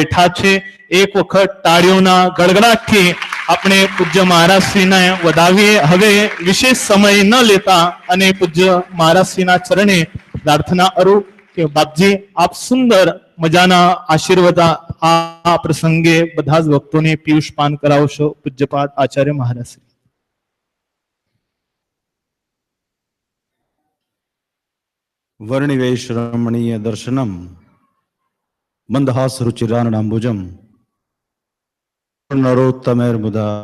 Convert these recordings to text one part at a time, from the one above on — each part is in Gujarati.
બેઠા છે, એક વખત તાળીઓના ગડગડાટથી આપણે પૂજ્ય મહારાજશ્રીને વધાવીએ. હવે વિશેષ સમય ન લેતા અને પૂજ્ય મહારાજશ્રીના ચરણે પ્રાર્થના કરું કે બાપજી આપ સુંદર મજાના આશીર્વાદ આ પ્રસંગે બધા જ ભક્તોને પિયુષ પાન કરાવશો. પૂજ્યપાદ આચાર્ય મહારાજશ્રી. વર્ણિવેશ રમણીય દર્શનમ મંદહાસ રુચિરાનડાંબુજમ નરોત્તમેર્મુદા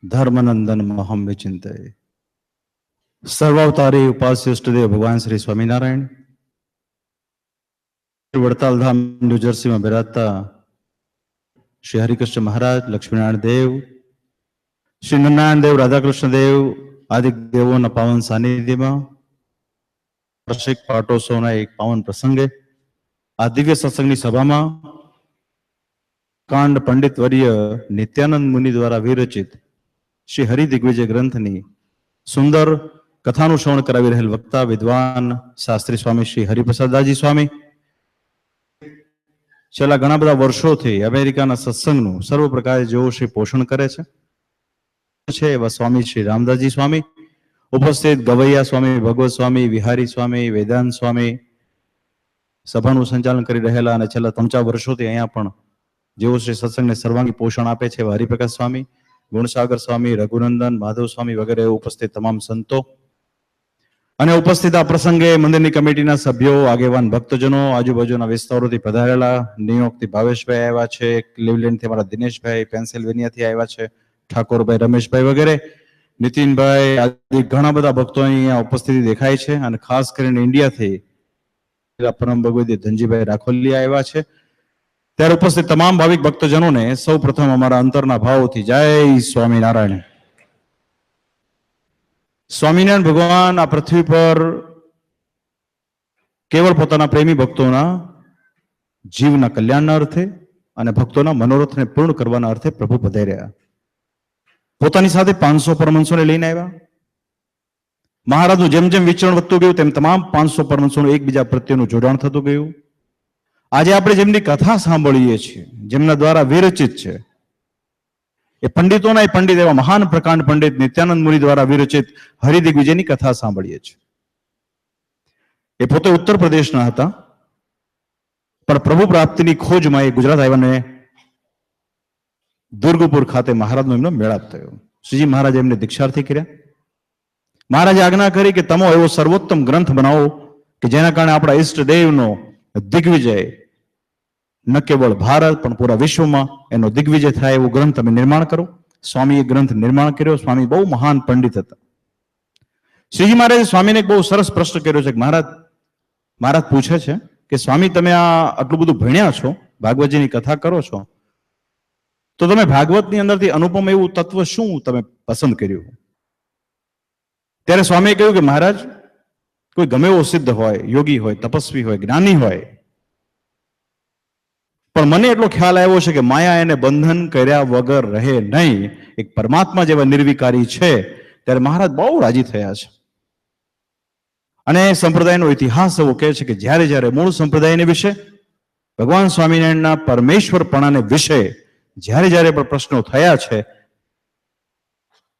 ધર્મનંદન મહમ વિચિંતય. સર્વાવતારી ઉપાસ્ય ઇષ્ટદેવ ભગવાન શ્રી સ્વામિનારાયણ વડતાલ ધામ ન્યૂજર્સીમાં બિરાજતા શ્રી હરિકૃષ્ણ મહારાજ, લક્ષ્મીનારાયણ દેવ, શ્રી નરનારાયણ દેવ, રાધાકૃષ્ણ દેવ આદિ દેવોના પાવન સાનિધ્યમાં વાર્ષિક પાટોત્સવના એક પાવન પ્રસંગે આ દિવ્ય સત્સંગની સભામાં કાંડ પંડિત વર્ય નિત્યાનંદ મુનિ દ્વારા વિરચિત શ્રી હરિદિગ્વિજય ગ્રંથની સુંદર કથાનું શ્રવણ કરાવી રહેલ વક્તા વિદ્વાન શાસ્ત્રી સ્વામી શ્રી હરિપ્રસાદદાસજી સ્વામી છેલ્લા ઘણા બધા વર્ષોથી અમેરિકાના સત્સંગનું સર્વ પ્રકારે જેઓ શ્રી પોષણ કરે છે એવા સ્વામી શ્રી રામદાસજી સ્વામી, ઉપસ્થિત ગવૈયા સ્વામી, ભગવત સ્વામી, વિહારી સ્વામી, વેદાંત સ્વામી, સભાનું સંચાલન કરી રહેલા અને છેલ્લા 3-4 વર્ષોથી અહીંયા પણ જેઓ શ્રી સત્સંગને સર્વાંગી પોષણ આપે છે એવા હરિપ્રકાશ સ્વામી, ગુણસાગર સ્વામી, રઘુનંદન, માધવ સ્વામી વગેરે ઉપસ્થિત તમામ સંતો અને ઉપસ્થિત આ પ્રસંગે મંદિરની કમિટીના સભ્યો, આગેવાન ભક્તજનો, આજુબાજુના વિસ્તારોથી પધારેલા, ન્યુયોર્કથી ભાવેશભાઈ આવ્યા છે, ક્લિવલેન્ડથી અમારા દિનેશભાઈ, પેન્સિલ્વેનિયાથી આવ્યા છે, ઠાકોરભાઈ, રમેશભાઈ વગેરે, નીતિનભાઈ આદિ ઘણા બધા ભક્તો અહીંયા ઉપસ્થિતિ દેખાય છે. અને ખાસ કરીને ઇન્ડિયાથી પરમ ભગવદી ધનજીભાઈ રાખોલિયા આવ્યા છે. ત્યારે ઉપસ્થિત તમામ ભાવિક ભક્તજનોને સૌ પ્રથમ અમારા અંતરના ભાવોથી જય સ્વામિનારાયણ. સ્વામિનારાયણ ભગવાન આ પૃથ્વી પર કેવળ પોતાના પ્રેમી ભક્તોના જીવના કલ્યાણના અર્થે અને ભક્તોના મનોરથને પૂર્ણ કરવાના અર્થે પ્રભુ પધાર્યા. પોતાની સાથે 500 પરમહંસોને લઈને આવ્યા. મહારાજનું જેમ જેમ વિચરણ વધતું ગયું તેમ તમામ 500 પરમહંસોનું એકબીજા પ્રત્યેનું જોડાણ થતું ગયું. આજે આપણે જેમની કથા સાંભળીએ છીએ, જેમના દ્વારા વિરચિત છે, એ પંડિતોના પંડિત એવા મહાન પ્રકાંડ પંડિત નિત્યાનંદ મુનિ દ્વારા વિરચિત હરિદિગ્વિજયની કથા સાંભળીએ છીએ. એ પોતે ઉત્તર પ્રદેશના હતા, પણ પ્રભુ પ્રાપ્તિની ખોજમાં એ ગુજરાત આવ્યા. દુર્ગપુર ખાતે મહારાજનો એમનો મેળાપ થયો. શ્રીજી મહારાજ એમને દીક્ષાર્થી કર્યા. મહારાજે આજ્ઞા કરી કે તમે એવો સર્વોત્તમ ગ્રંથ બનાવો કે જેના કારણે આપણા ઈષ્ટદેવનો દિગ્વિજય ન કેવળ ભારત પણ પૂરા વિશ્વમાં એનો દિગ્વિજય થાય એવું ગ્રંથ તમે નિર્માણ કરો. સ્વામીએ ગ્રંથ નિર્માણ કર્યો. સ્વામી બહુ મહાન પંડિત હતા. શ્રીજી મહારાજે સ્વામીને એક બહુ સરસ પ્રશ્ન કર્યો છે. મહારાજ પૂછે છે કે સ્વામી તમે આટલું બધું ભણ્યા છો, ભાગવતજીની કથા કરો છો, તો તમે ભાગવતની અંદરથી અનુપમ એવું તત્વ શું તમે પસંદ કર્યું? ત્યારે સ્વામીએ કહ્યું કે મહારાજ, કોઈ ગમે એવો સિદ્ધ હોય, યોગી હોય, તપસ્વી હોય, જ્ઞાની હોય, પણ મને એટલો ખ્યાલ આવ્યો છે કે માયા એને બંધન કર્યા વગર રહે નહીં. એક પરમાત્મા જેવા નિર્વિકારી છે. ત્યારે મહારાજ બહુ રાજી થયા છે. અને સંપ્રદાયનો ઇતિહાસ એવો કહે છે કે જ્યારે જ્યારે મૂળ સંપ્રદાયને વિશે, ભગવાન સ્વામિનારાયણના પરમેશ્વરપણાને વિશે જ્યારે જ્યારે પણ પ્રશ્નો થયા છે,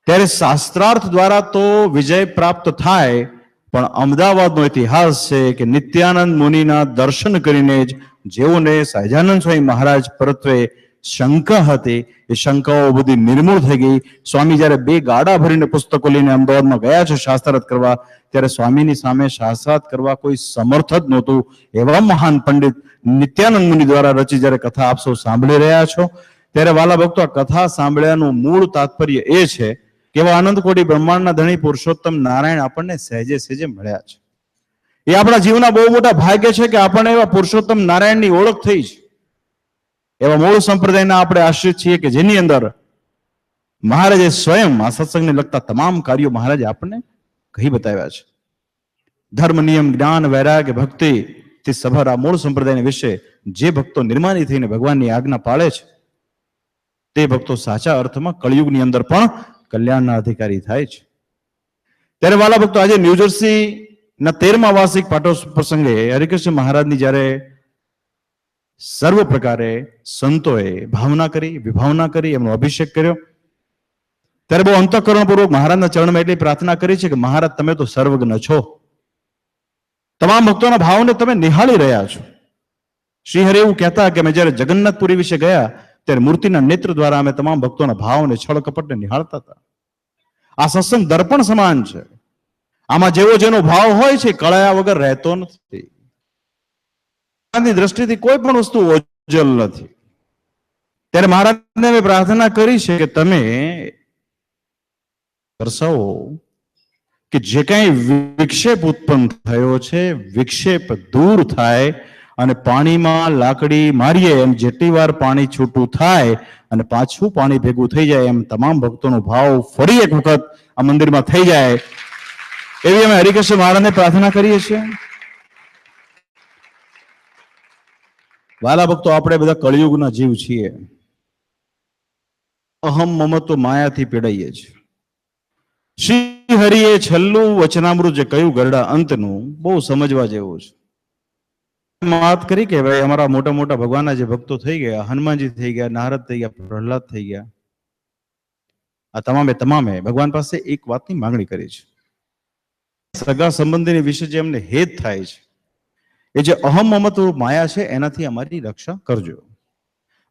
ત્યારે શાસ્ત્રાર્થ દ્વારા તો વિજય પ્રાપ્ત થાય, પણ અમદાવાદનો ઇતિહાસ છે કે નિત્યાનંદ મુનિના દર્શન કરીને જ જેઓને સહજાનંદ સ્વામી મહારાજ પરત્વે શંકા હતી, એ શંકાઓ બધી નિર્મૂળ થઈ ગઈ. સ્વામી જ્યારે 2 ગાડા ભરીને પુસ્તકો લઈને અમદાવાદમાં ગયા છે શાસ્ત્રાર્થ કરવા, ત્યારે સ્વામીની સામે શાસ્ત્રાર્થ કરવા કોઈ સમર્થ જ નહોતું. એવા મહાન પંડિત નિત્યાનંદ મુનિ દ્વારા રચી જ્યારે કથા આપ સૌ સાંભળી રહ્યા છો, ત્યારે વાલા ભક્તો, આ કથા સાંભળ્યાનું મૂળ તાત્પર્ય એ છે કે એવા અનંત કોટી બ્રહ્માંડના ધણી પુરુષોત્તમ નારાયણ આપણને સહેજે સહેજે મળ્યા છે. એ આપણા જીવના બહુ મોટા ભાગ્ય છે કે આપણને એવા પુરુષોત્તમ નારાયણની ઓળખ થઈ છે. એવા મૂળ સંપ્રદાયના આપણે આશ્રિત છીએ કે જેની અંદર મહારાજે સ્વયં આ સત્સંગને લગતા તમામ કાર્યો મહારાજે આપણને કહી બતાવ્યા છે. ધર્મ, નિયમ, જ્ઞાન, વૈરાગ્ય, ભક્તિ તે સભર આ મૂળ સંપ્રદાયને વિશે જે ભક્તો નિર્માની થઈને ભગવાનની આજ્ઞા પાળે છે, તે ભક્તો સાચા અર્થમાં કળિયુગની અંદર પણ કલ્યાણના અધિકારી થાય છે. ત્યારે વાલા ભક્તો, આજે ન્યૂજર્સી ના 13મા વાર્ષિક પાટોત્સવ પ્રસંગે હરિકૃષ્ણ મહારાજની જ્યારે સર્વ પ્રકારે સંતોએ ભાવના કરી, વિભાવના કરી, એમનો અભિષેક કર્યો. ત્યારે બહુ અંતઃકરણપૂર્વક મહારાજના ચરણમાં એટલી પ્રાર્થના કરી છે કે મહારાજ તમે તો સર્વજ્ઞ છો, તમામ ભક્તોના ભાવને તમે નિહાળી રહ્યા છો. શ્રી હરિ એવું કહેતા કે અમે જયારે જગન્નાથપુરી વિશે ગયા ત્યારે મૂર્તિના નેત્ર દ્વારા અમે તમામ ભક્તોના ભાવને છળ કપટને નિહાળતા હતા. આ સત્સંગ દર્પણ સમાન છે. આમાં જેવો જેનો ભાવ હોય છે કળાયા વગર રહેતો નથી. ની દ્રષ્ટિથી કોઈ પણ વસ્તુ ઓજલ નથી. ત્યારે મહારાજને અમે પ્રાર્થના કરી છે કે તમે દર્શાવો કે જે કઈ વિક્ષેપ ઉત્પન્ન થયો છે વિક્ષેપ દૂર થાય અને પાણીમાં લાકડી મારીએ એમ જેટલી વાર પાણી છૂટું થાય અને પાછું પાણી ભેગું થઈ જાય એમ તમામ ભક્તોનો ભાવ ફરી એક વખત આ મંદિરમાં થઈ જાય એવી અમે હરિકૃષ્ણ મહારાજને પ્રાર્થના કરીએ છીએ. વાલા ભક્તો, આપણે બધા કળિયુગના જીવ છીએ. અહમ મમત્વ માયાથી પીડાઈએ છીએ. શ્રી હરિએ છેલ્લું વચનામૃત જે કહ્યું ગરડા અંતનું બહુ સમજવા જેવું છે. વાત કરી કે ભાઈ અમારા મોટા મોટા ભગવાનના જે ભક્તો થઈ ગયા, હનુમાનજી થઈ ગયા, નારદ થઈ ગયા, પ્રહલાદ થઈ ગયા, આ તમામે ભગવાન પાસે એક વાતની માંગણી કરી છે. સગા સંબંધીની વિશે જે અમને હેત થાય છે એ જે અહમ મમત્વ માયા છે એનાથી અમારી રક્ષા કરજો.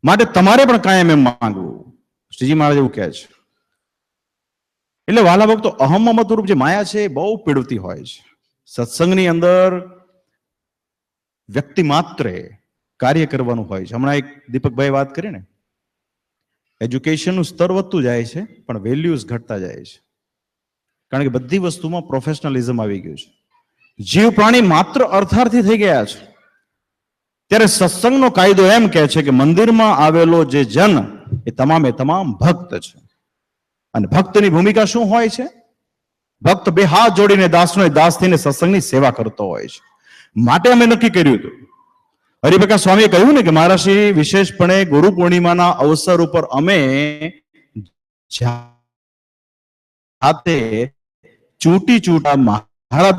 માટે તમારે પણ કાયમ એમ માંગવું. શ્રીજી મહારાજ એવું કહે છે. એટલે વાલા ભક્તો, અહમ મમત્વ રૂપ જે માયા છે એ બહુ પીડતી હોય છે. સત્સંગની અંદર વ્યક્તિ માત્રે કાર્ય કરવાનું હોય છે. હમણાં એક દીપકભાઈ વાત કરી ને, એજ્યુકેશનનું સ્તર વધતું જાય છે પણ વેલ્યુઝ ઘટતા જાય છે. કારણ કે બધી વસ્તુમાં પ્રોફેશનલિઝમ આવી ગયું છે. જીવ પ્રાણી માત્ર અર્થાર્થી થઈ ગયા છે. ત્યારે સત્સંગનો કાયદો એમ કહે છે કે મંદિરમાં આવેલો જે જન એ તમામ ભક્ત છે. અને ભક્તની ભૂમિકા શું હોય છે? ભક્ત બે હાથ જોડીને દાસનો દાસ થઈને સત્સંગની સેવા કરતો હોય છે. માટે અમે નક્કી કર્યું હતું, હરિપ્રકાશ સ્વામીએ કહ્યું ને કે મહારાજશ્રી વિશેષપણે ગુરુ પૂર્ણિમાના અવસર ઉપર અમે જાતે ચૂંટા મહારાજ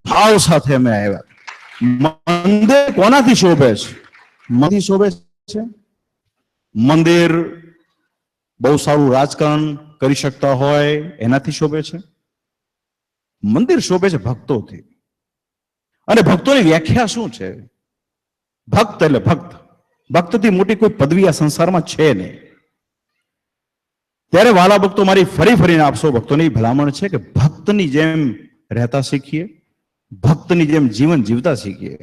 ભાવ સાથે અમે આવ્યા. મંદિર કોનાથી શોભે છે? મનથી શોભે છે. મંદિર બહુ સારું રાજકારણ કરી શકતા હોય એનાથી શોભે છે. મંદિર શોભે છે ભક્તોથી. અને ભક્તોની વ્યાખ્યા શું છે? ભક્ત એટલે ભક્ત. ભક્તથી મોટી કોઈ પદવી આ સંસારમાં છે નહીં. ત્યારે વાલા ભક્તો, મારી ફરીને આપશો ભક્તોની ભલામણ છે કે ભક્તની જેમ રહેતા શીખીએ, ભક્તની જેમ જીવન જીવતા શીખીએ.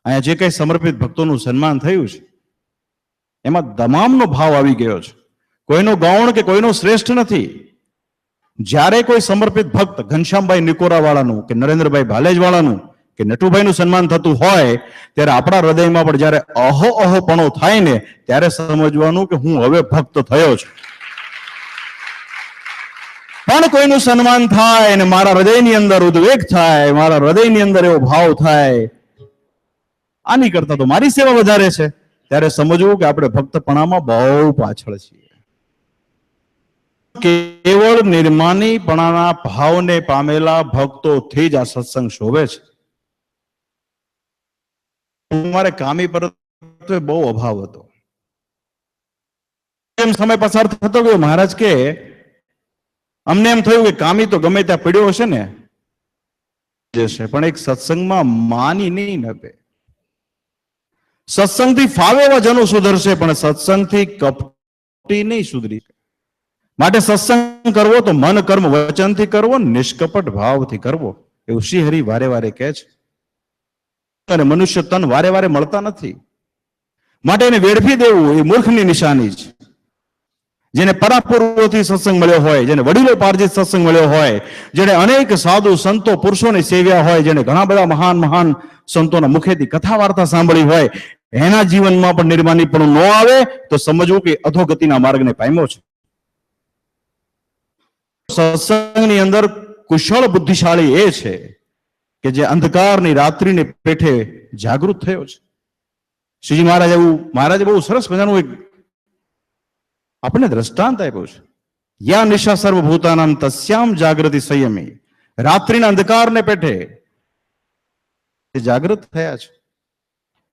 અહીંયા જે કઈ સમર્પિત ભક્તોનું સન્માન થયું છે એમાં તમામનો ભાવ આવી ગયો છે. કોઈનો ગૌણ કે કોઈનો શ્રેષ્ઠ નથી. જ્યારે કોઈ સમર્પિત ભક્ત ઘનશ્યામભાઈ નિકોરા વાળાનું કે નરેન્દ્રભાઈ ભાલેજ વાળાનું કે નટુભાઈનું સન્માન થતું હોય ત્યારે આપણા હૃદયમાં પણ જ્યારે અહોપણો થાય ને ત્યારે સમજવાનું કે હું હવે ભક્ત થયો છું. પણ કોઈનું સન્માન થાય અને મારા હૃદયની અંદર ઉદ્વેગ થાય, મારા હૃદયની અંદર એવો ભાવ થાય આની કરતા તો મારી સેવા વધારે છે, ત્યારે સમજવું કે આપણે ભક્તપણામાં બહુ પાછળ છીએ. કેવળ નિર્માનીપણાના ભાવને પામેલા ભક્તોથી જ આ સત્સંગ શોભે છે. મારે કામી પરત્વે બહુ અભાવ હતો. એમ સમય પસાર થતો ગયો, મહારાજ કે અમને એમ થયું કે કામી તો ગમે ત્યાં પડ્યો હશે ને જશે, પણ એક સત્સંગમાં માની નહીં નભે. સત્સંગથી ફાવે એવા જનો સુધરશે પણ સત્સંગથી કપટી નહીં સુધરી. માટે સત્સંગ કરવો તો મન કર્મ વચનથી કરવો, નિષ્કપટ ભાવથી કરવો, એવું શ્રી હરિ વારે વારે કહે છે. અને મનુષ્ય તન વારે વારે મળતા નથી. માટે એને વેડફી દેવું એ મૂર્ખની નિશાની છે. જેને પરાપૂર્વથી સત્સંગ મળ્યો હોય, જેને વડીલો પાર્જિત સત્સંગ મળ્યો હોય, જેને અનેક સાધુ સંતો પુરુષોને સેવ્યા હોય, જેને ઘણા બધા મહાન સંતોના મુખેથી કથા વાર્તા સાંભળી હોય, એના જીવનમાં પણ નિર્માનીપણું ન આવે તો સમજવું કે અધોગતિના માર્ગને પામ્યો છે. સત્સંગની અંદર કુશળ બુદ્ધિશાળી એ છે કે જે અંધકારની રાત્રિને પેઠે જાગૃત થયો છે. શ્રીજી મહારાજે બહુ સરસ મજાનું એક આપણને દ્રષ્ટાંત આપ્યું છે. યા નિશા સર્વભૂતાનામ તસ્યામ જાગૃતિ સંયમી. રાત્રિના અંધકારને પેઠે જાગૃત થયા છે.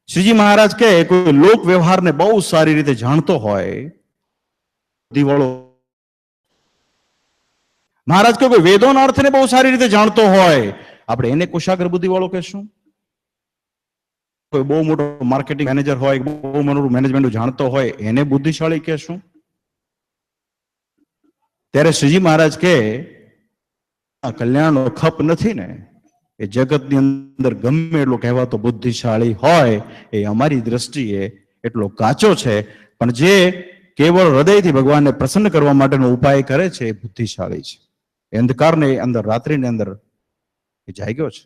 શ્રીજી મહારાજ કહે કોઈ લોક વ્યવહારને બહુ સારી રીતે જાણતો હોય, બુદ્ધિવાળો મહારાજ કહે કોઈ વેદોના અર્થને બહુ સારી રીતે જાણતો હોય, આપણે એને કુશાગ્ર બુદ્ધિવાળો કહેશું. કોઈ બહુ મોટો માર્કેટિંગ મેનેજર હોય, બહુ મોટું મેનેજમેન્ટ જાણતો હોય, એને બુદ્ધિશાળી કહેશું. ત્યારે શ્રીજી મહારાજ કહે આ કલ્યાણનો ખપ નથી ને, એ જગતની અંદર ગમે એટલો કહેવાતો બુદ્ધિશાળી હોય એ અમારી દ્રષ્ટિએ એટલો કાચો છે, પણ જે કેવળ હૃદયથી ભગવાનને પ્રસન્ન કરવા માટેનો ઉપાય કરે છે એ બુદ્ધિશાળી છે. અંધકારને અંદર, રાત્રિની અંદર એ જાગ્યો છે.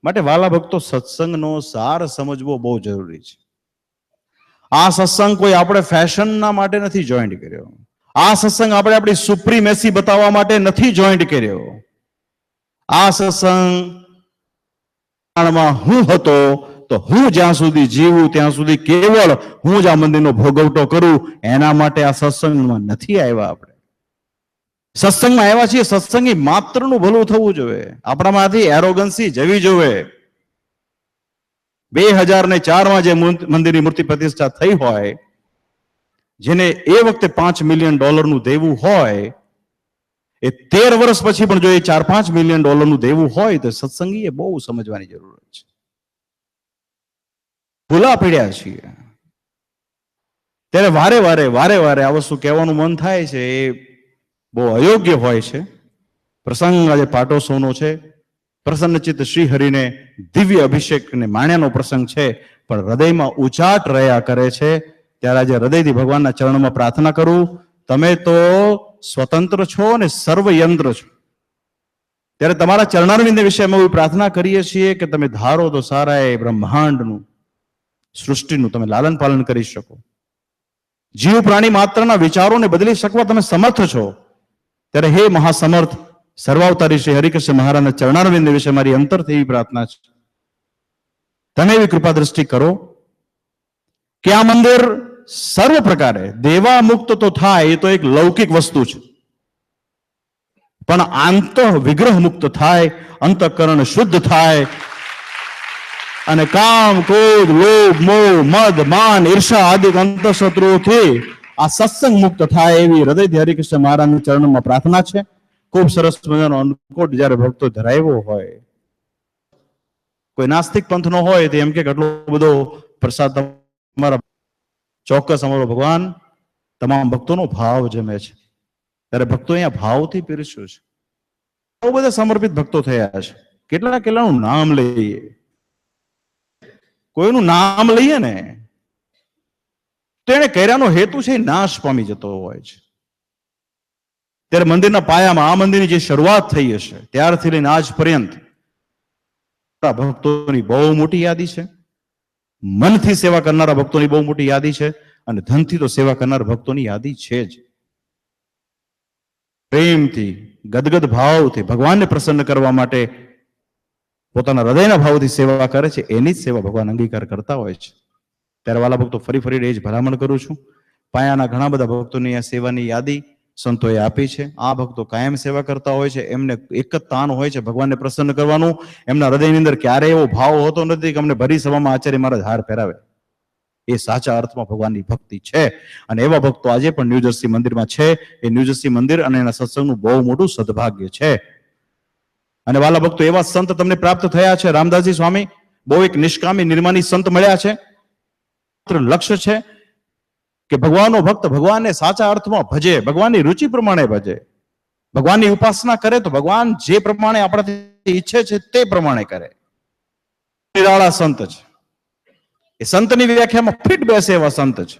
માટે વાલા ભક્તો, સત્સંગનો સાર સમજવો બહુ જરૂરી છે. આ સત્સંગ કોઈ આપણે ફેશનના માટે નથી જોઈન્ટ કર્યો. આ સત્સંગ આપણે આપણી સુપ્રીમેસી બતાવવા માટે નથી જોઈન્ટ કર્યો. આ સત્સંગમાં હું હતો તો હું જ્યાં સુધી જીવું ત્યાં સુધી કેવળ હું જ આ મંદિરનો ભોગવટો કરું, એના માટે આ સત્સંગમાં નથી આવ્યા. આપણે સત્સંગમાં આવ્યા છીએ સત્સંગી માત્રનું ભલું થવું જોઈએ, આપણામાંથી એરોગન્સી જવી જોઈએ. 2004માં જે મંદિરની મૂર્તિ પ્રતિષ્ઠા થઈ હોય, જેને એ વખતે $5 મિલિયન દેવું હોય, એ 13 વર્ષ પછી પણ જો એ $4-5 મિલિયન દેવું હોય તો સત્સંગીએ બહુ સમજવાની જરૂર છે. ભૂલા પડ્યા છીએ ત્યારે વારે વારે આ વસ્તુ કહેવાનું મન થાય છે, એ બહુ અયોગ્ય હોય છે. પ્રસંગ આજે પાટોત્સવનો છે, પ્રસન્નચિત્ત શ્રી હરિને દિવ્ય અભિષેકને માણ્યાનો પ્રસંગ છે, પણ હૃદયમાં ઉચાટ રહ્યા કરે છે. ત્યારે આજે હૃદયથી ભગવાનના ચરણમાં પ્રાર્થના કરું, તમે તો સ્વતંત્ર છો અને સર્વયંત્ર છો, ત્યારે તમારા ચરણારવિંદ વિશે અમે પ્રાર્થના કરીએ છીએ કે તમે ધારો તો સારા એ બ્રહ્માંડનું, સૃષ્ટિનું તમે લાલન પાલન કરી શકો, જીવ પ્રાણી માત્રના વિચારોને બદલી શકવા તમે સમર્થ છો. ત્યારે હે મહાસમર્થ સર્વાવતારી શ્રી હરિકૃષ્ણ મહારાજના ચરણારવિંદ વિશે મારી અંતરથી એવી પ્રાર્થના છે, તમે એવી કૃપા દ્રષ્ટિ કરો કે આ મંદિર સર્વ પ્રકારે દેવા મુક્ત તો થાય, એ તો એક લૌકિક વસ્તુ છે, પણ આંત વિગ્રહ મુક્ત થાય, અંતઃકરણ શુદ્ધ થાય, અને કામ, ક્રોધ, લોભ, મોહ, મદ, માન, ઈર્ષા આદિ અંતઃશત્રુઓથી આ સત્સંગ મુક્ત થાય એવી હૃદયથી હરિકૃષ્ણ મહારાજના ચરણમાં પ્રાર્થના છે. ખૂબ સરસ મજાનો અન્નકૂટ જ્યારે ભક્તો ધરાવ્યો હોય, કોઈ નાસ્તિક પંથનો હોય તો એમ કે આટલો બધો પ્રસાદ તમારા, ચોક્કસ અમારો ભગવાન તમામ ભક્તોનો ભાવ જમે છે, ત્યારે ભક્તો અહીંયા ભાવથી પીરસ્યું છે. બહુ બધા સમર્પિત ભક્તો થયા છે. કેટલાનું નામ લઈએ, કોઈનું નામ લઈએ ને તો એને કર્યાનો હેતુ છે નાશ પામી જતો હોય છે. ત્યારે મંદિરના પાયામાં, આ મંદિરની જે શરૂઆત થઈ હશે ત્યારથી લઈને આજ પર્યંત ભક્તોની બહુ મોટી યાદી છે, મનથી સેવા કરનારા ભક્તોની બહુ મોટી યાદી છે, અને ધનથી તો સેવા કરનાર ભક્તોની યાદી છે જ. પ્રેમથી, ગદગદ ભાવથી ભગવાનને પ્રસન્ન કરવા માટે પોતાના હૃદયના ભાવથી સેવા કરે છે, એની જ સેવા ભગવાન અંગીકાર કરતા હોય છે. ત્યારે વાલા ભક્તો, ફરી એ જ ભલામણ કરું છું, પાયાના ઘણા બધા ભક્તોની આ સેવાની યાદી સંતોએ આપી છે. આ ભક્તો કાયમ સેવા કરતા હોય છે, એમને એક જ તાન હોય છે ભગવાનને પ્રસન્ન કરવાનું. એમના હૃદયની અંદર ક્યારેય એવો ભાવ હોતો નથી કે અમને ભરી સભામાં આચાર્ય મહારાજ હાર પહેરાવે. એ સાચા અર્થમાં ભગવાનની ભક્તિ છે, અને એવા ભક્તો આજે પણ ન્યૂજર્સી મંદિરમાં છે. એ ન્યૂજર્સી મંદિર અને એના સત્સંગનું બહુ મોટું સદભાગ્ય છે. અને વાલા ભક્તો, એવા સંત તમને પ્રાપ્ત થયા છે. રામદાસજી સ્વામી બહુ એક નિષ્કામી નિર્માની સંત મળ્યા છે. લક્ષ્ય છે કે ભગવાનનો ભક્ત ભગવાનને સાચા અર્થમાં ભજે, ભગવાનની રુચિ પ્રમાણે ભજે, ભગવાનની ઉપાસના કરે તો ભગવાન જે પ્રમાણે આપણાથી ઈચ્છે છે તે પ્રમાણે કરે. નિરાળા સંત છે. એ સંતની વ્યાખ્યામાં ફિટ બેસે એવા સંત છે.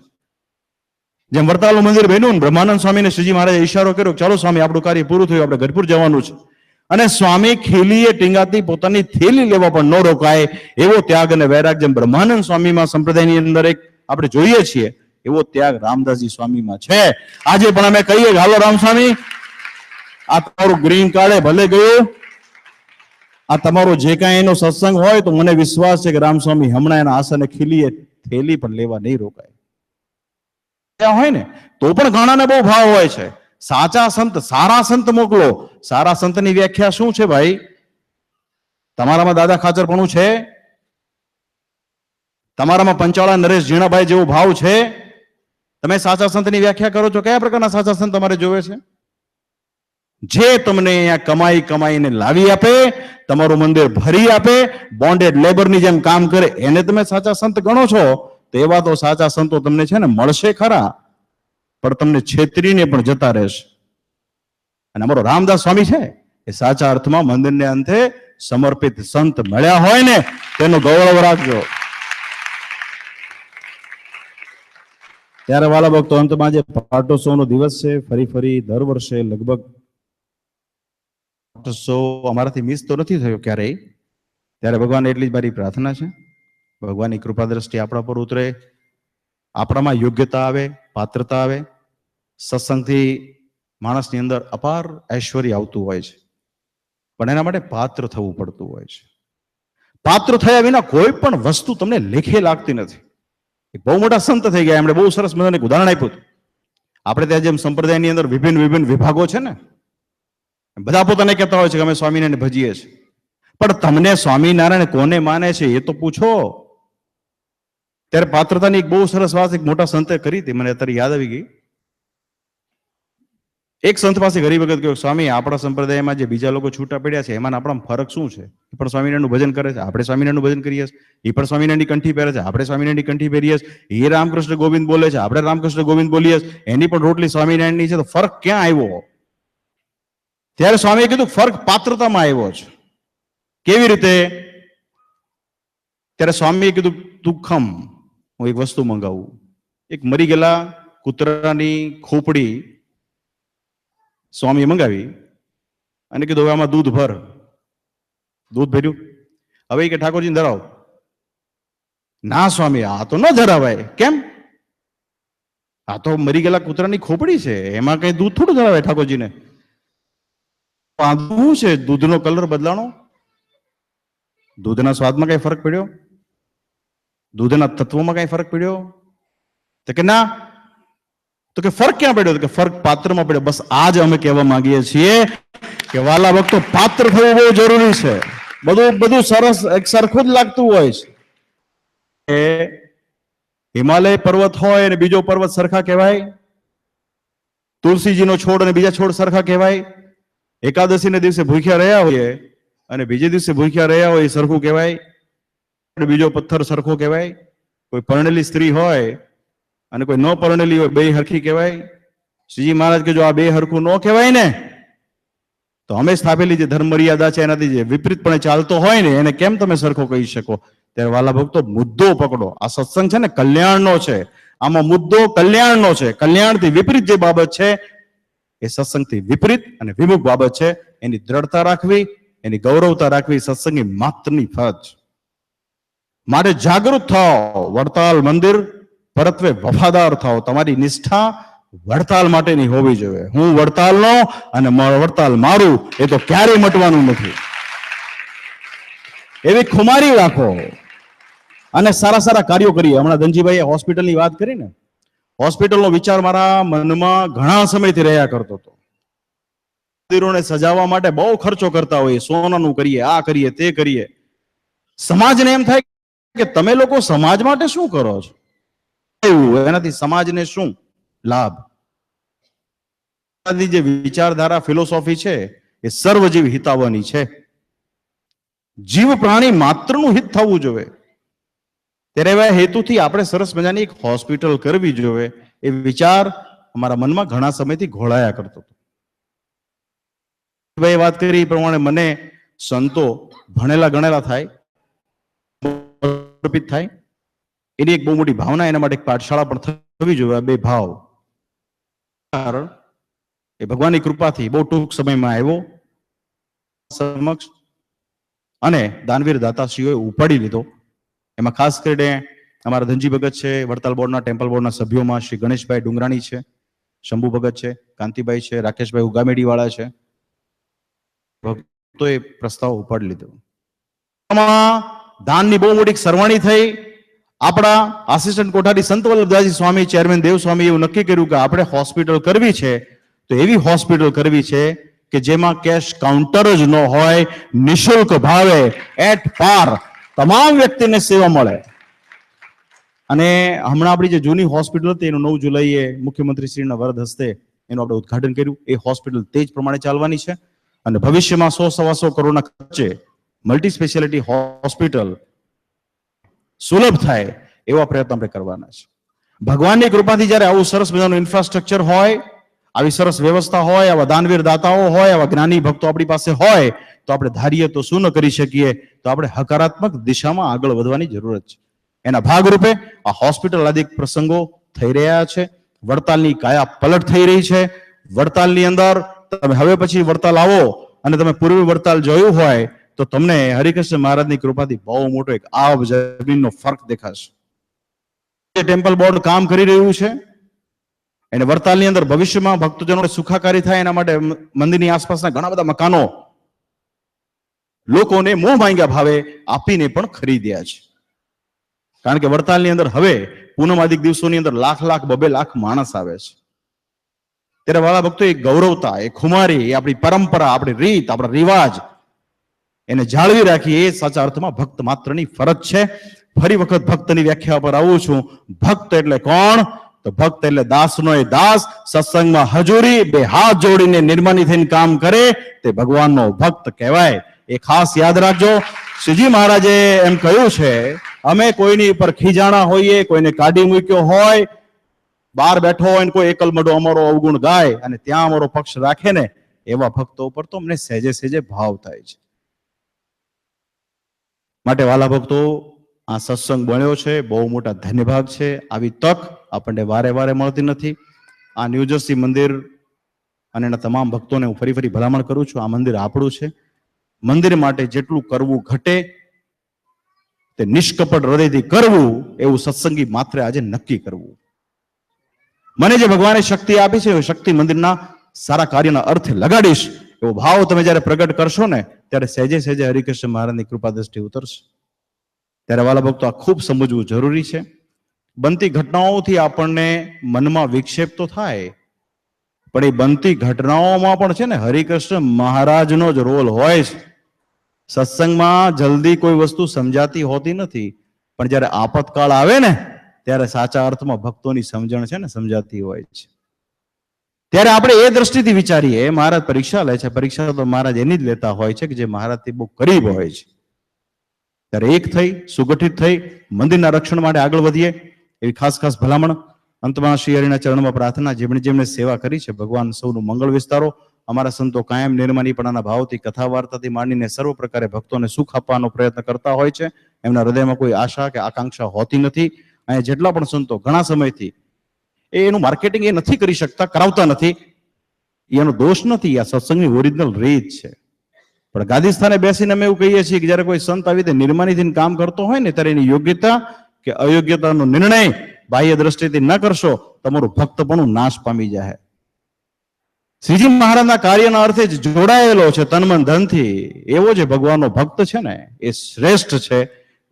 જેમ વરતાલનું મંદિર બન્યું, બ્રહ્માનંદ સ્વામીને શ્રીજી મહારાજે ઈશારો કર્યો, ચાલો સ્વામી આપણું કાર્ય પૂરું થયું, આપણે ઘરપુર જવાનું છે. અને સ્વામી ખીલીએ ટીંગાતી પોતાની થેલી લેવા પણ ન રોકાય એવો ત્યાગ અને વૈરાગ જેમ બ્રહ્માનંદ સ્વામીમાં સંપ્રદાયની અંદર એક આપણે જોઈએ છીએ, એવો ત્યાગ રામદાસજી સ્વામીમાં છે. આજે પણ અમે કહીએ, હાલો રામ સ્વામી, આ તમારું ગ્રીન કાર્ડ ભલે ગયું, આ તમારો જે કાંઈ એનો સત્સંગ હોય તો મને વિશ્વાસ છે કે રામસ્વામી હમણાં એના આસને ખીલીએ થેલી પણ લેવા નહીં રોકાય. ત્યાં હોય ને તો પણ ઘણાને બહુ ભાવ હોય છે. સાચા સંત, સારા સંત મોકલો. સારા સંતની વ્યાખ્યા શું છે ભાઈ? તમારામાં દાદા ખાચરપણું છે? તમારામાં પંચાળા નરેશ ઝીણાભાઈ જેવો ભાવ છે? તમે સાચા સંતની વ્યાખ્યા કરો છો, કયા પ્રકારના સાચા સંત તમારે જોવે છે? જે તમને અહીંયા કમાઈ કમાઈને લાવી આપે, તમારું મંદિર ભરી આપે, બોન્ડેડ લેબરની જેમ કામ કરે, એને તમે સાચા સંત ગણો છો? તો એવા તો સાચા સંતો તમને છે ને મળશે ખરા, પણ તમને છેતરીને પણ જતા રહેશે. અને અમારો રામદાસ સ્વામી છે એ સાચા અર્થમાં મંદિરને અંતે સમર્પિત સંત મળ્યા હોય ને તેનું ગૌરવ રાખજો. ત્યારે વાલા ભક્તો, અંતમાં જે પાટોત્સવનો દિવસ છે, ફરી દર વર્ષે લગભગ પાટોત્સવ અમારાથી મિસ તો નથી થયો ક્યારેય. ત્યારે ભગવાન એટલી જ મારી પ્રાર્થના છે, ભગવાનની કૃપા દ્રષ્ટિ આપણા પર ઉતરે, આપણામાં યોગ્યતા આવે, પાત્રતા આવે. સત્સંગથી માણસની અંદર અપાર ઐશ્વર્ય આવતું હોય છે, પણ એના માટે પાત્ર થવું પડતું હોય છે. પાત્ર થયા વિના કોઈ પણ વસ્તુ તમને લેખે લાગતી નથી. એક બહુ મોટા સંત થઈ ગયા, એમણે બહુ સરસ મજાનું એક ઉદાહરણ આપ્યું. આપણે ત્યાં જેમ સંપ્રદાયની અંદર વિભિન્ન વિભાગો છે ને, બધા પોતાને કહેતા હોય છે કે અમે સ્વામિનારાયણ ભજીએ છીએ, પણ તમને સ્વામિનારાયણ કોને માને છે એ તો પૂછો. ત્યારે પાત્રતાની એક બહુ સરસ વાત એક મોટા સંતે કરી હતી, મને અત્યારે યાદ આવી ગઈ. એક સંત પાસે ગરીબ વખત કહ્યું, સ્વામી આપણા સંપ્રદાયમાં જે બીજા લોકો છૂટા પડ્યા છે એમાં આપણા ફરક શું છે? એ પણ સ્વામિનારાયણનું ભજન કરે છે, આપણે સ્વામિનારાયણનું ભજન કરીએ છીએ. એ પણ સ્વામિનારાયણની કંઠી પહેરે છે, આપણે સ્વામિનારાયણની કંઠી પહેરીએ છીએ. એ રામકૃષ્ણ ગોવિંદ બોલે છે, આપણે રામકૃષ્ણ ગોવિંદ બોલીએ છીએ. એની પણ રોટલી સ્વામિનારાયણની છે, તો ફરક ક્યાં આવ્યો? ત્યારે સ્વામીએ કીધું ફરક પાત્રતામાં આવ્યો છે. કેવી રીતે? ત્યારે સ્વામીએ કીધું તું ખમ, હું એક વસ્તુ મંગાવું. એક મરી ગયેલા કૂતરાની ખોપડી સ્વામીએ મંગાવી અને કીધું હવે આમાં દૂધ ભર. દૂધ ભર્યું. હવે કે ઠાકોરજીને ધરાવ. ના સ્વામી, આ તો ન ધરાવાય. કેમ? આ તો મરી ગયેલા કૂતરાની ખોપડી છે, એમાં કઈ દૂધ થોડું ધરાવાય ઠાકોરજીને. શું છે? દૂધનો કલર બદલાણો, દૂધના સ્વાદમાં કઈ ફરક પડ્યો? દૂધના તત્વોમાં કઈ ફરક પડ્યો? તો કે ના. તો કે ફરક ક્યાં પડ્યો? કે ફરક પાત્રમાં પડ્યો. બસ આ જ અમે કહેવા માંગીએ છીએ કે વાલા ભક્તો, પાત્ર થવું બહુ જરૂરી છે. બધું સરસ એક સરખું જ લાગતું હોય છે. હિમાલય પર્વત હોય અને બીજો પર્વત સરખા કહેવાય? તુલસીજીનો છોડ અને બીજા છોડ સરખા કહેવાય? એકાદશીને દિવસે ભૂખ્યા રહ્યા હોઈએ અને બીજે દિવસે ભૂખ્યા રહ્યા હોય એ સરખું કહેવાય? બીજો પથ્થર સરખો કહેવાય? કોઈ પરણેલી સ્ત્રી હોય અને કોઈ ન પરણેલી હોય, બે હરખી કહેવાય? શ્રીજી મહારાજ કે જો આ બે હરખું ન કહેવાય ને, તો અમે સ્થાપેલી જે ધર્મ મર્યાદા છે એનાથી જે વિપરીતપણે ચાલતો હોય ને એને કેમ તમે સરખો કહી શકો? ત્યારે વાલા ભક્તો, મુદ્દો પકડો. આ સત્સંગ છે ને કલ્યાણનો છે, આમાં મુદ્દો કલ્યાણનો છે. કલ્યાણથી વિપરીત જે બાબત છે એ સત્સંગથી વિપરીત અને વિમુખ બાબત છે. એની દ્રઢતા રાખવી, એની ગૌરવતા રાખવી સત્સંગની માત્રની ફરજ. માટે જાગૃત થાઓ, વડતાલ મંદિર પરત્વે વફાદાર થાઓ. તમારી નિષ્ઠા વડતાલ માટેની હોવી જોઈએ. હું વડતાલનો અને વડતાલ મારું, એ તો ક્યારેય મટવાનું નથી. એવી ખુમારી રાખો અને સારા કાર્યો કરીએ. હમણાં ધનજીભાઈએ હોસ્પિટલની વાત કરી ને, હોસ્પિટલનો વિચાર મારા મનમાં ઘણા સમયથી રહ્યા કરતો હતો. મંદિરોને સજાવવા માટે બહુ ખર્ચો કરતા હોઈએ, સોનાનું કરીએ, આ કરીએ, તે કરીએ. સમાજને એમ થાય કે તમે લોકો સમાજ માટે શું કરો છો? એનાથી સમાજને શું લાભ? જે વિચારધારા ફિલોસોફી છે એ સર્વજીવ હિતાવની છે. જીવ પ્રાણી માત્રનું હિત થવું જોઈએ. ત્યારે એવા હેતુથી આપણે સરસ મજાની એક હોસ્પિટલ કરવી જોઈએ. એ વિચાર અમારા મનમાં ઘણા સમયથી ઘોળાયા કરતો હતો. ભાઈ વાત કરી એ પ્રમાણે મને સંતો ભણેલા ગણેલા થાય, સમર્પિત થાય, એની એક બહુ મોટી ભાવના, એના માટે એક પાઠશાળા પણ થવી જોઈએ. બે ભાવ. કારણ એ ભગવાનની કૃપાથી બહુ ટૂંક સમયમાં આવ્યો સમક્ષ અને દાનવીર દાતાશ્રીઓએ ઉપાડી લીધો. એમાં ખાસ કરીને અમારા ધનજી ભગત છે, વડતાલ બોર્ડના ટેમ્પલ બોર્ડના સભ્યોમાં શ્રી ગણેશભાઈ ડુંગરાણી છે, શંભુ ભગત છે, કાંતિભાઈ છે, રાકેશભાઈ ઉગામેડી વાળા છે. ભક્તોએ પ્રસ્તાવ ઉપાડી લીધો. દાનની બહુ મોટી સરવાણી થઈ. આપણા આસિસ્ટન્ટ કોઠારી સંત વલ્લભદાસજી સ્વામી, ચેરમેન દેવ સ્વામી એવું નક્કી કર્યું કે આપણે હોસ્પિટલ કરવી છે તો એવી હોસ્પિટલ કરવી છે કે જેમાં કેશ કાઉન્ટર જ ન હોય, નિઃશુલ્ક ભાવે એટ પાર તમામ વ્યક્તિને સેવા મળે. અને હમણાં આપણી જે જૂની હોસ્પિટલ હતી એનું 9 જુલાઈએ મુખ્યમંત્રીશ્રીના વરદ હસ્તે એનું આપણે ઉદ્ઘાટન કર્યું. એ હોસ્પિટલ તે જ પ્રમાણે ચાલવાની છે અને ભવિષ્યમાં 100-125 કરોડના ખર્ચે મલ્ટી સ્પેશિયાલિટી હોસ્પિટલ સુલભ થાય એવા પ્રયત્ન આપણે કરવાના છે. ભગવાનની કૃપાથી જ્યારે આવું સરસ મજાનું ઇન્ફ્રાસ્ટ્રક્ચર હોય, આવી સરસ વ્યવસ્થા હોય, આવા દાનવીર દાતાઓ હોય, આવા જ્ઞાની ભક્તો આપણી પાસે હોય તો આપણે ધારીએ તો શું ન કરી શકીએ, તો આપણે હકારાત્મક દિશામાં આગળ વધવાની જરૂરત છે. એના ભાગરૂપે આ હોસ્પિટલ આદિ પ્રસંગો થઈ રહ્યા છે. વડતાલની કાયા પલટ થઈ રહી છે. વડતાલની અંદર તમે હવે પછી વડતાલ આવો અને તમે પૂર્વી વડતાલ જોયું હોય તો તમને હરિકૃષ્ણ મહારાજની કૃપાથી બહુ મોટો એક આબ જમીનનો ફરક દેખાશે. ટેમ્પલ બોર્ડ કામ કરી રહ્યું છે અને વડતાલની અંદર ભવિષ્યમાં ભક્તજનોને સુખાકારી થાય એના માટે મંદિરની આસપાસના ઘણા બધા મકાનો લોકોને મોહ માંગ્યા ભાવે આપીને પણ ખરીદ્યા છે. કારણ કે વડતાલની અંદર હવે પૂનમ આદિક દિવસોની અંદર લાખ 2 લાખ માણસ આવે છે. ત્યારે વાળા ભક્તો એ ગૌરવતા, એ ખુમારી, એ આપણી પરંપરા, આપણી રીત, આપણા રિવાજ એને જાળવી રાખી એ સાચા અર્થમાં ભક્ત માત્રની ફરજ છે. ફરી વખત ભક્તની વ્યાખ્યા પર આવું છું. ભક્ત એટલે કોણ? તો ભક્ત એટલે દાસનો એ દાસ, સત્સંગમાં હજુરી, 2 હાથ જોડીને નિર્માની થઈને કામ કરે તે ભગવાનનો ભક્ત કહેવાય. એ ખાસ યાદ રાખજો. શ્રીજી મહારાજે એમ કહ્યું છે, અમે કોઈની ઉપર ખીજાણા હોઈએ, કોઈને કાઢી મૂક્યો હોય, બહાર બેઠો હોય ને કોઈ એકલમડો અમારો અવગુણ ગાય અને ત્યાં અમારો પક્ષ રાખે ને એવા ભક્તો ઉપર તો અમને સહેજે ભાવ થાય છે. માટે વાલા ભક્તો, આ સત્સંગ બન્યો છે, બહુ મોટા ધન્યભાગ છે. આવી તક આપણને વારે મળતી નથી. આ ન્યૂ જર્સી મંદિર અને એના તમામ ભક્તોને હું ફરી ભલામણ કરું છું, આ મંદિર આપણું છે. મંદિર માટે જેટલું કરવું ઘટે તે નિષ્કપટ હૃદયથી કરવું, એવું સત્સંગી માત્ર આજે નક્કી કરવું. મને જે ભગવાને શક્તિ આપી છે એ શક્તિ મંદિરના સારા કાર્યના અર્થે લગાડીશ એવો ભાવ તમે જ્યારે પ્રગટ કરશો ને ત્યારે સહેજે હરિકૃષ્ણ મહારાજની કૃપા દ્રષ્ટિ ઉતરશે. ત્યારે વાલા ભક્તો, આ ખૂબ સમજવું જરૂરી છે. બનતી ઘટનાઓથી આપણને મનમાં વિક્ષેપ તો થાય, પણ એ બનતી ઘટનાઓમાં પણ છે ને હરિકૃષ્ણ મહારાજનો જ રોલ હોય છે. સત્સંગમાં જલ્દી કોઈ વસ્તુ સમજાતી હોતી નથી, પણ જ્યારે આપતકાળ આવે ને ત્યારે સાચા અર્થમાં ભક્તોની સમજણ છે ને સમજાતી હોય છે. ત્યારે આપણે એ દ્રષ્ટિથી વિચારીએ, મહારાજ પરીક્ષા લે છે, પરીક્ષા તો મહારાજ એની જ લેતા હોય છે કે જે મહારાજથી બહુ કરીબ હોય છે. ત્યારે એક થઈ, સુગઠિત થઈ મંદિરના રક્ષણ માટે આગળ વધીએ એવી ખાસ ભલામણ. અંતમાં શ્રી હરિના ચરણમાં પ્રાર્થના, જેમણે સેવા કરી છે ભગવાન સૌનું મંગળ વિસ્તારો. અમારા સંતો કાયમ નિર્માનીપણાના ભાવથી, કથા વાર્તાથી માંડીને સર્વ પ્રકારે ભક્તોને સુખ આપવાનો પ્રયત્ન કરતા હોય છે. એમના હૃદયમાં કોઈ આશા કે આકાંક્ષા હોતી નથી. અહીંયા જેટલા પણ સંતો ઘણા સમયથી એનું માર્કેટિંગ એ નથી કરી શકતા, કરાવતા નથી, એનો દોષ નથી, આ સત્સંગની ઓરિજિનલ રીત છે. પણ ગાદી સ્થાને બેસીને અમે એવું કહીએ છીએ કે જયારે કોઈ સંત આવી રીતે નિર્માનીથી કામ કરતો હોય ને ત્યારે એની યોગ્યતા કે અયોગ્યતાનો નિર્ણય બાહ્ય દ્રષ્ટિથી ન કરશો, તમારું ભક્તપણું નાશ પામી જાય. શ્રીજી મહારાજના કાર્યના અર્થે જ જોડાયેલો છે તન મન ધનથી, એવો જે ભગવાનનો ભક્ત છે ને એ શ્રેષ્ઠ છે.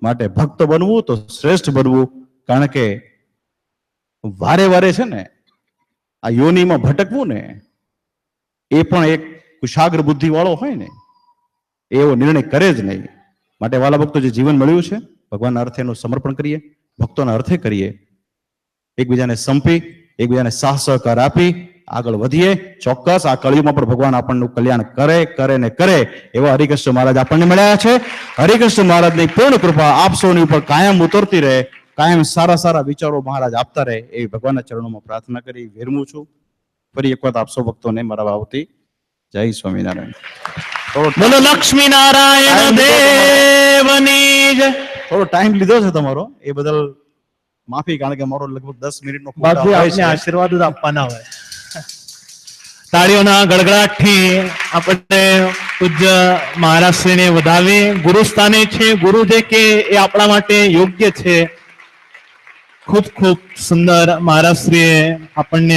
માટે ભક્ત બનવું તો શ્રેષ્ઠ બનવું. કારણ કે વારે છે ને આ યોનિમાં ભટકવું ને એ પણ એક કુશાગ્ર બુદ્ધિ વાળો હોય ને એવો નિર્ણય કરે જ નહીં. માટે વાલા ભક્તો, જે જીવન મળ્યું છે ભગવાનના અર્થે એનું સમર્પણ કરીએ, ભક્તોના અર્થે કરીએ, એકબીજાને સંપી, એકબીજાને સાથ સહકાર આપી આગળ વધીએ. ચોક્કસ આ કળિયુગમાં પણ ભગવાન આપણનું કલ્યાણ કરે એવા હરિકૃષ્ણ મહારાજ આપણને મળ્યા છે. હરિકૃષ્ણ મહારાજની પૂર્ણ કૃપા આપ સૌની ઉપર કાયમ ઉતરતી રહે, કાયમ સારા વિચારો મહારાજ આપતા રહે એવી ભગવાનના ચરણોમાં પ્રાર્થના કરી વિરમું છું. ફરી એક વખત આપ સૌ ભક્તોને મારા ભાવથી જય સ્વામિનારાયણ. બોલો લક્ષ્મી નારાયણ દેવની જય. થોડો ટાઈમ લીધો છે તમારો, એ બદલ માફી. કારણ કે મારો લગભગ 10 મિનિટનો આશીર્વાદ આપવાના હોય. તાળીઓના ગડગડાટથી આપણે પૂજ્ય મહારાજશ્રીને વધાવી. ગુરુ સ્થાને છે, ગુરુ જે કે એ આપણા માટે યોગ્ય છે. ખૂબ સુંદર મહારાજશ્રીએ આપણને